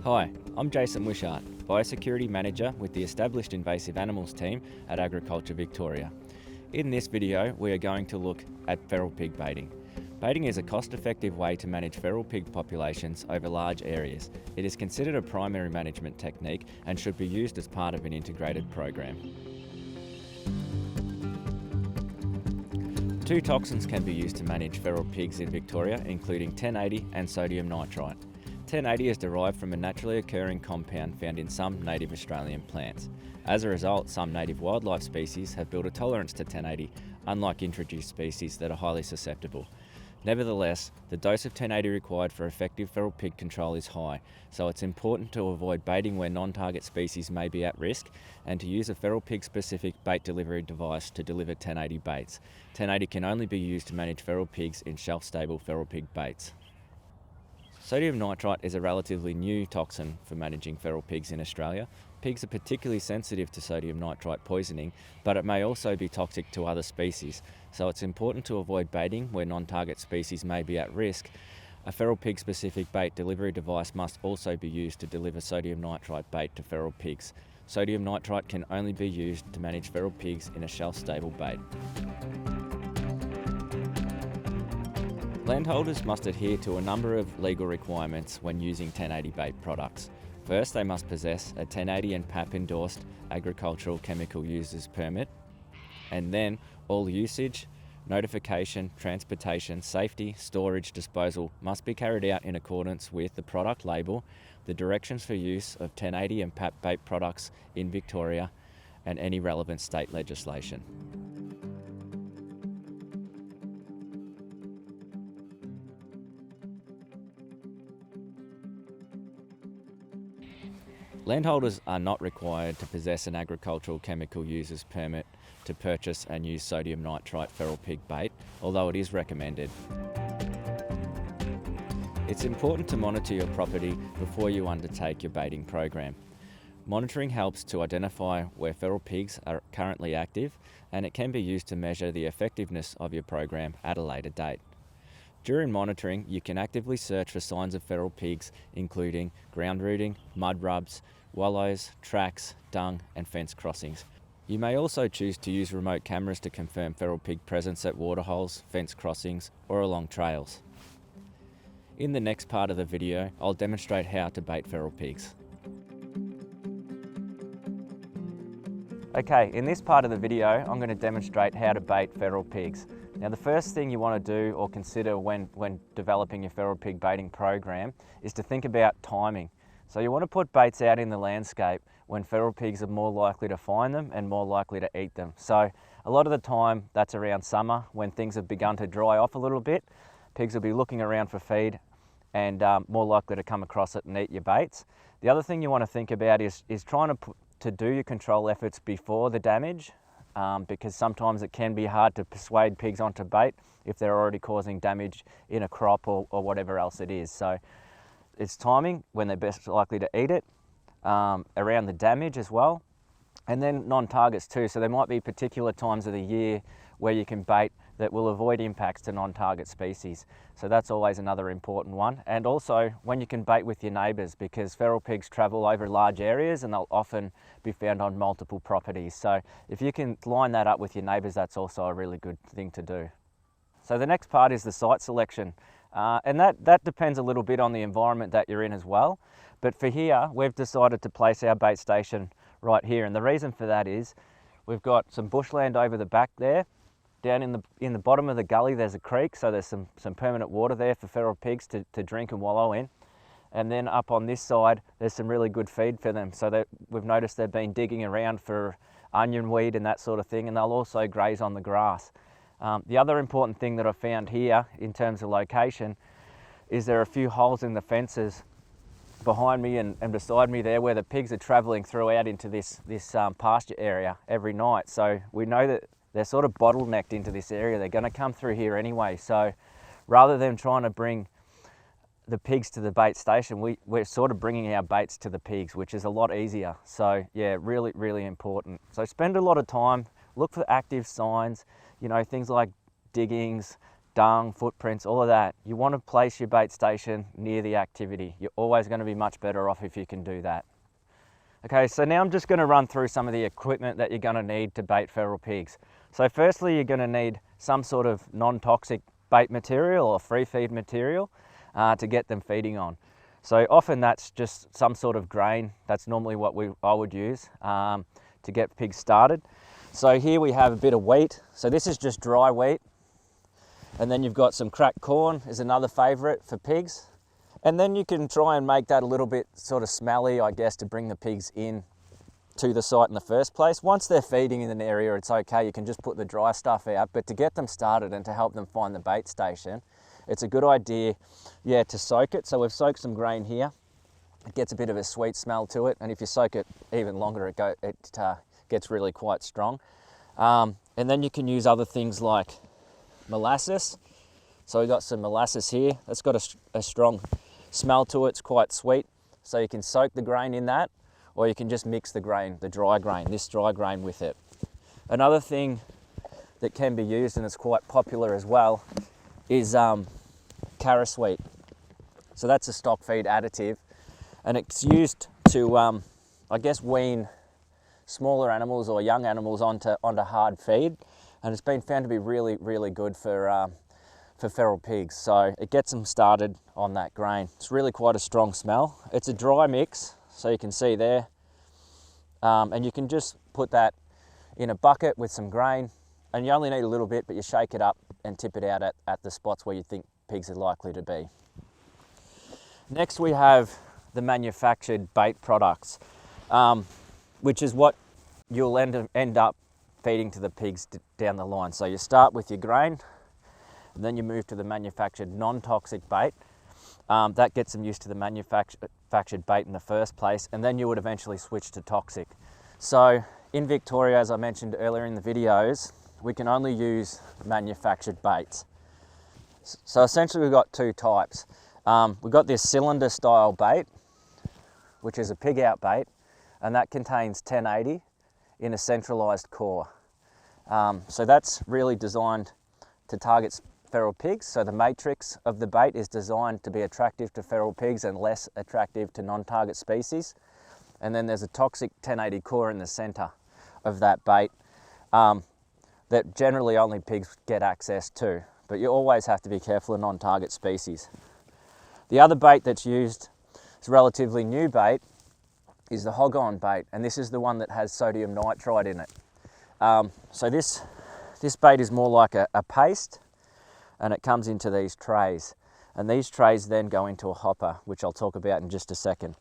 Hi, I'm Jason Wishart, Biosecurity Manager with the established invasive animals team at Agriculture Victoria. In this video, we are going to look at feral pig baiting. Baiting is a cost-effective way to manage feral pig populations over large areas. It is considered a primary management technique and should be used as part of an integrated program. Two toxins can be used to manage feral pigs in Victoria, including 1080 and sodium nitrite. 1080 is derived from a naturally occurring compound found in some native Australian plants. As a result, some native wildlife species have built a tolerance to 1080, unlike introduced species that are highly susceptible. Nevertheless, the dose of 1080 required for effective feral pig control is high, so it's important to avoid baiting where non-target species may be at risk and to use a feral pig-specific bait delivery device to deliver 1080 baits. 1080 can only be used to manage feral pigs in shelf-stable feral pig baits. Sodium nitrite is a relatively new toxin for managing feral pigs in Australia. Pigs are particularly sensitive to sodium nitrite poisoning, but it may also be toxic to other species, so it's important to avoid baiting where non-target species may be at risk. A feral pig-specific bait delivery device must also be used to deliver sodium nitrite bait to feral pigs. Sodium nitrite can only be used to manage feral pigs in a shelf-stable bait. Landholders must adhere to a number of legal requirements when using 1080 bait products. First, they must possess a 1080 and PAP endorsed agricultural chemical users permit, and then all usage, notification, transportation, safety, storage, disposal must be carried out in accordance with the product label, the directions for use of 1080 and PAP bait products in Victoria, and any relevant state legislation. Landholders are not required to possess an agricultural chemical users permit to purchase and use sodium nitrite feral pig bait, although it is recommended. It's important to monitor your property before you undertake your baiting program. Monitoring helps to identify where feral pigs are currently active, and it can be used to measure the effectiveness of your program at a later date. During monitoring, you can actively search for signs of feral pigs, including ground rooting, mud rubs, wallows, tracks, dung, and fence crossings. You may also choose to use remote cameras to confirm feral pig presence at waterholes, fence crossings, or along trails. In the next part of the video, I'll demonstrate how to bait feral pigs. Okay, in this part of the video, I'm going to demonstrate how to bait feral pigs. Now, the first thing you want to do or consider when developing your feral pig baiting program is to think about timing. So you want to put baits out in the landscape when feral pigs are more likely to find them and more likely to eat them. So a lot of the time that's around summer when things have begun to dry off a little bit. Pigs will be looking around for feed and more likely to come across it and eat your baits. The other thing you want to think about is trying to do your control efforts before the damage. Because sometimes it can be hard to persuade pigs onto bait if they're already causing damage in a crop or whatever else it is. So it's timing when they're best likely to eat it, around the damage as well, and then non-targets too. So there might be particular times of the year where you can bait that will avoid impacts to non-target species. So that's always another important one. And also when you can bait with your neighbours, because feral pigs travel over large areas and they'll often be found on multiple properties. So if you can line that up with your neighbours, that's also a really good thing to do. So the next part is the site selection. And that depends a little bit on the environment that you're in as well. But for here, we've decided to place our bait station right here. And the reason for that is we've got some bushland over the back there. Down in the bottom of the gully there's a creek, so there's some permanent water there for feral pigs to drink and wallow in. And then up on this side there's some really good feed for them, so that we've noticed they've been digging around for onion weed and that sort of thing, and they'll also graze on the grass. The other important thing that I've found here in terms of location is there are a few holes in the fences behind me and beside me there where the pigs are travelling throughout into this pasture area every night. So we know that they're sort of bottlenecked into this area. They're going to come through here anyway. So rather than trying to bring the pigs to the bait station, we're sort of bringing our baits to the pigs, which is a lot easier. So yeah, really, really important. So spend a lot of time, look for active signs, you know, things like diggings, dung, footprints, all of that. You want to place your bait station near the activity. You're always going to be much better off if you can do that. Okay, so now I'm just going to run through some of the equipment that you're going to need to bait feral pigs. So firstly, you're going to need some sort of non-toxic bait material or free feed material to get them feeding on. So often that's just some sort of grain. That's normally what I would use to get pigs started. So here we have a bit of wheat. So this is just dry wheat. And then you've got some cracked corn is another favourite for pigs. And then you can try and make that a little bit sort of smelly, I guess, to bring the pigs in to the site in the first place. Once they're feeding in an area, it's okay, you can just put the dry stuff out, but to get them started and to help them find the bait station, it's a good idea, yeah, to soak it. So we've soaked some grain here. It gets a bit of a sweet smell to it, and if you soak it even longer, it gets really quite strong. And then you can use other things like molasses. So we've got some molasses here. That's got a strong smell to it. It's quite sweet. So you can soak the grain in that, or you can just mix the grain, this dry grain with it. Another thing that can be used, and it's quite popular as well, is carrot wheat. So that's a stock feed additive, and it's used to, I guess, wean smaller animals or young animals onto hard feed, and it's been found to be really, really good for feral pigs. So it gets them started on that grain. It's really quite a strong smell. It's a dry mix, so you can see there, and you can just put that in a bucket with some grain, and you only need a little bit, but you shake it up and tip it out at the spots where you think pigs are likely to be. Next we have the manufactured bait products, which is what you'll end up feeding to the pigs down the line. So you start with your grain, and then you move to the manufactured non-toxic bait. That gets them used to the manufactured bait in the first place, and then you would eventually switch to toxic. So in Victoria, as I mentioned earlier in the videos, we can only use manufactured baits. So essentially we've got two types. We've got this cylinder style bait, which is a pig out bait, and that contains 1080 in a centralized core. So that's really designed to target feral pigs. So the matrix of the bait is designed to be attractive to feral pigs and less attractive to non-target species. And then there's a toxic 1080 core in the center of that bait that generally only pigs get access to, but you always have to be careful of non-target species. The other bait that's used, it's a relatively new bait, is the hog-on bait, and this is the one that has sodium nitrite in it. So this bait is more like a paste, and it comes into these trays, and these trays then go into a hopper, which I'll talk about in just a second.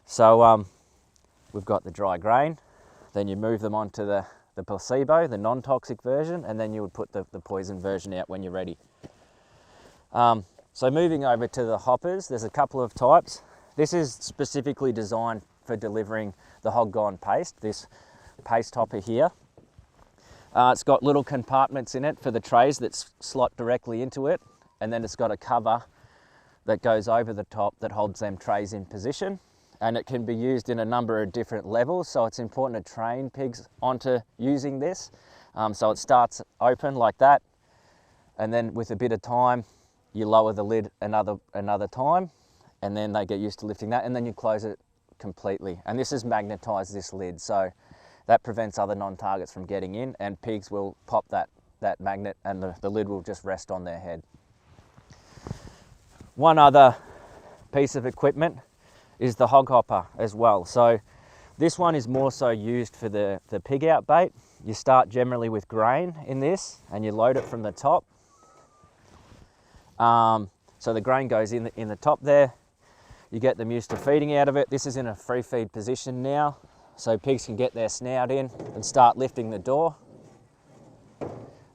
So we've got the dry grain, then you move them onto the placebo, the non-toxic version, and then you would put the poison version out when you're ready. So moving over to the hoppers, there's a couple of types. This is specifically designed for delivering the hog-gone paste, this paste hopper here. It's got little compartments in it for the trays that slot directly into it, and then it's got a cover that goes over the top that holds them trays in position, and it can be used in a number of different levels, so it's important to train pigs onto using this. So it starts open like that, and then with a bit of time you lower the lid another time, and then they get used to lifting that, and then you close it completely. And this is magnetized, this lid, so that prevents other non-targets from getting in, and pigs will pop that magnet and the lid will just rest on their head. One other piece of equipment is the hog hopper as well. So this one is more so used for the pig out bait. You start generally with grain in this and you load it from the top. So the grain goes in the top there. You get them used to feeding out of it. This is in a free feed position now, so pigs can get their snout in and start lifting the door.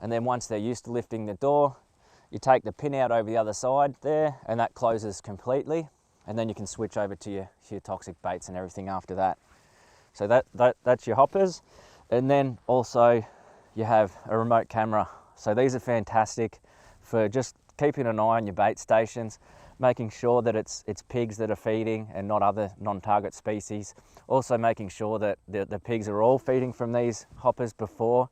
And then once they're used to lifting the door, you take the pin out over the other side there, and that closes completely. And then you can switch over to your toxic baits and everything after that. So that's your hoppers. And then also you have a remote camera. So these are fantastic for just keeping an eye on your bait stations, making sure that it's pigs that are feeding and not other non-target species. Also making sure that the pigs are all feeding from these hoppers before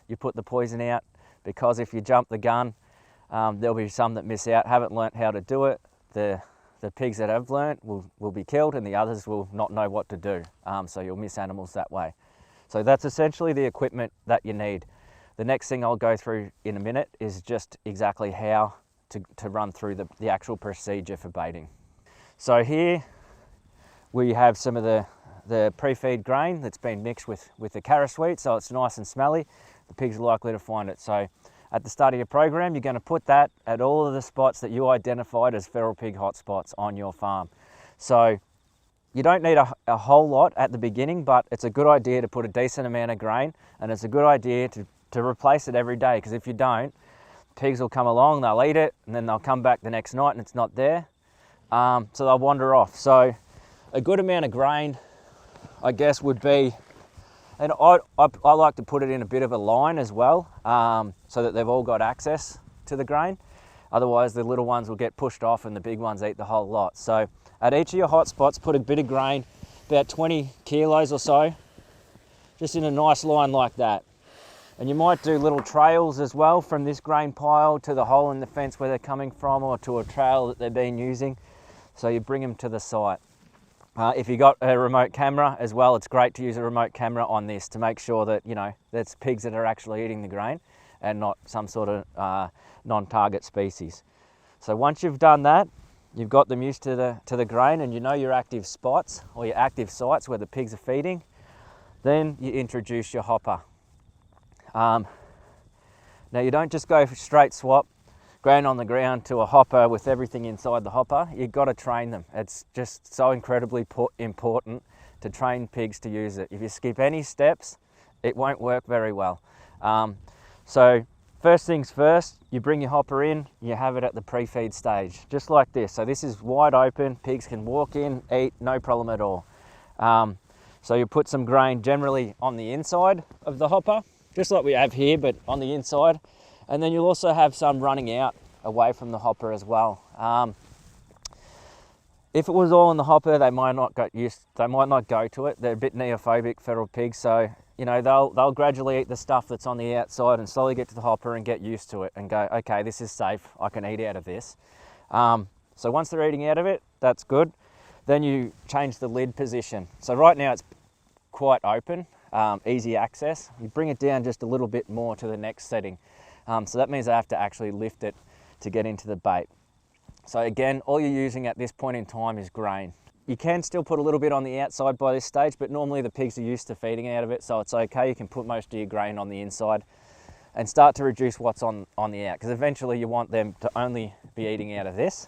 you put the poison out, because if you jump the gun There'll be some that miss out, haven't learnt how to do it. The pigs that have learnt will be killed, and the others will not know what to do. So you'll miss animals that way. So that's essentially the equipment that you need. The next thing I'll go through in a minute is just exactly how to run through the actual procedure for baiting. So here we have some of the pre-feed grain that's been mixed with the carrot sweet, so it's nice and smelly. The pigs are likely to find it. So at the start of your program, you're going to put that at all of the spots that you identified as feral pig hotspots on your farm. So you don't need a whole lot at the beginning, but it's a good idea to put a decent amount of grain, and it's a good idea to replace it every day, because if you don't, pigs will come along, they'll eat it, and then they'll come back the next night and it's not there. So they'll wander off. So a good amount of grain, I guess, would be, and I like to put it in a bit of a line as well, so that they've all got access to the grain. Otherwise the little ones will get pushed off and the big ones eat the whole lot. So at each of your hot spots, put a bit of grain, about 20 kilos or so, just in a nice line like that. And you might do little trails as well from this grain pile to the hole in the fence where they're coming from, or to a trail that they've been using. So you bring them to the site. If you got a remote camera as well, it's great to use a remote camera on this to make sure that, you know, that's pigs that are actually eating the grain and not some sort of non-target species. So once you've done that, you've got them used to the grain, and you know your active spots or your active sites where the pigs are feeding, then you introduce your hopper. Now you don't just go straight swap grain on the ground to a hopper with everything inside the hopper. You've got to train them. It's just so incredibly important to train pigs to use it. If you skip any steps, it won't work very well. So first things first, you bring your hopper in, you have it at the pre-feed stage, just like this. So this is wide open, pigs can walk in, eat, no problem at all. So you put some grain generally on the inside of the hopper, just like we have here, but on the inside. And then you'll also have some running out away from the hopper as well. If it was all in the hopper, they might not go to it. They're a bit neophobic, feral pigs, so you know they'll gradually eat the stuff that's on the outside and slowly get to the hopper and get used to it and go, okay, this is safe, I can eat out of this. So once they're eating out of it, that's good. Then you change the lid position. So right now it's quite open, easy access. You bring it down just a little bit more to the next setting. So that means I have to actually lift it to get into the bait. So again, all you're using at this point in time is grain. You can still put a little bit on the outside by this stage, but normally the pigs are used to feeding out of it, so it's okay. You can put most of your grain on the inside and start to reduce what's on the out, because eventually you want them to only be eating out of this.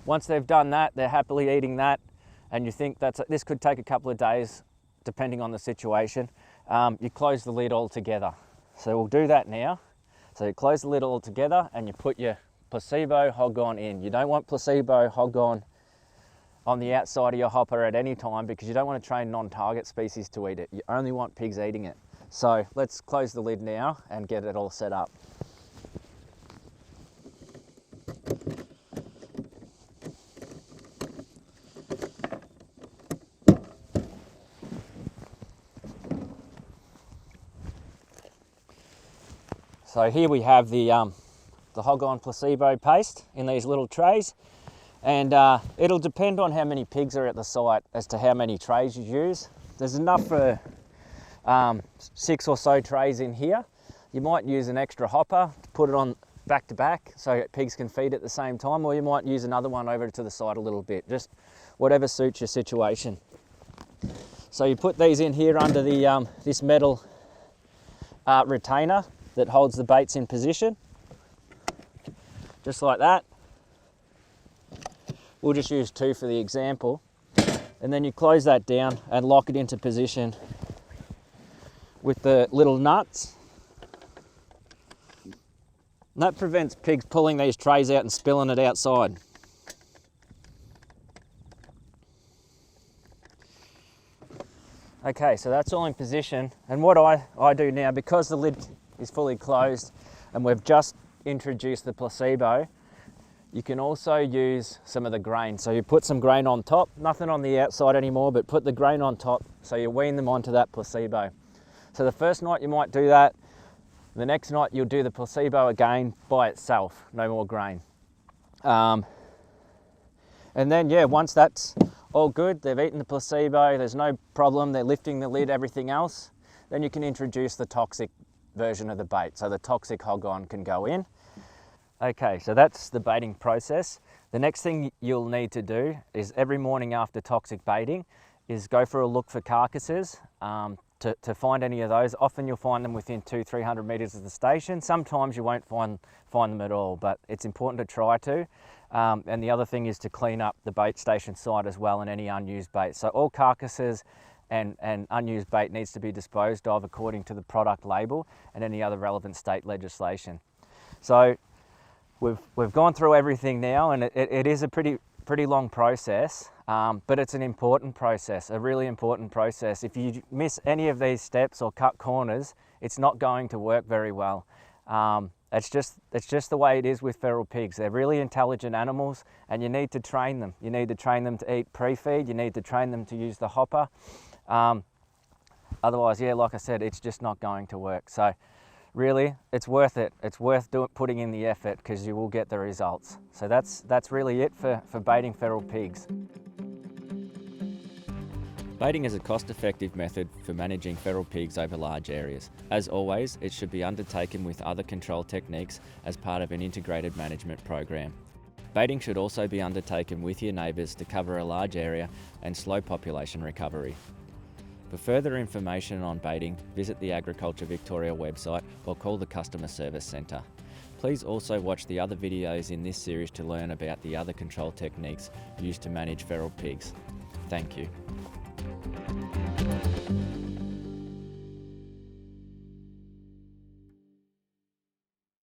Once they've done that, they're happily eating that, and you think this could take a couple of days, depending on the situation, you close the lid altogether. So we'll do that now. So you close the lid all together and you put your placebo hog on in. You don't want placebo hog on the outside of your hopper at any time, because you don't want to train non-target species to eat it. You only want pigs eating it. So let's close the lid now and get it all set up. So here we have the hog-on placebo paste in these little trays, and it'll depend on how many pigs are at the site as to how many trays you use. There's enough for 6 or so trays in here. You might use an extra hopper to put it on back to back so pigs can feed at the same time, or you might use another one over to the side a little bit, just whatever suits your situation. So you put these in here under the this metal retainer that holds the baits in position, just like that. We'll just use 2 for the example. And then you close that down and lock it into position with the little nuts. And that prevents pigs pulling these trays out and spilling it outside. Okay, so that's all in position. And what I do now, because the lid is fully closed and we've just introduced the placebo, you can also use some of the grain. So you put some grain on top, nothing on the outside anymore, but put the grain on top so you wean them onto that placebo. So the first night you might do that, The next night you'll do the placebo again by itself, no more grain. And then yeah, once that's all good, they've eaten the placebo, there's no problem, they're lifting the lid, everything else, then you can introduce the toxic version of the bait. So the toxic hog on can go in. Okay, so that's the baiting process. The next thing you'll need to do is every morning after toxic baiting is go for a look for carcasses to find any of those. Often you'll find them within 200-300 metres of the station. Sometimes you won't find them at all, but it's important to try to. And the other thing is to clean up the bait station site as well and any unused bait. So all carcasses and unused bait needs to be disposed of according to the product label and any other relevant state legislation. So we've gone through everything now, and it is a pretty long process, but it's an important process, a really important process. If you miss any of these steps or cut corners, it's not going to work very well. It's just the way it is with feral pigs. They're really intelligent animals, and you need to train them. You need to train them to eat pre-feed. You need to train them to use the hopper. Otherwise, yeah, like I said, it's just not going to work. So really, it's worth it. It's worth putting in the effort because you will get the results. So that's really it for baiting feral pigs. Baiting is a cost-effective method for managing feral pigs over large areas. As always, it should be undertaken with other control techniques as part of an integrated management program. Baiting should also be undertaken with your neighbours to cover a large area and slow population recovery. For further information on baiting, visit the Agriculture Victoria website or call the Customer Service Centre. Please also watch the other videos in this series to learn about the other control techniques used to manage feral pigs. Thank you.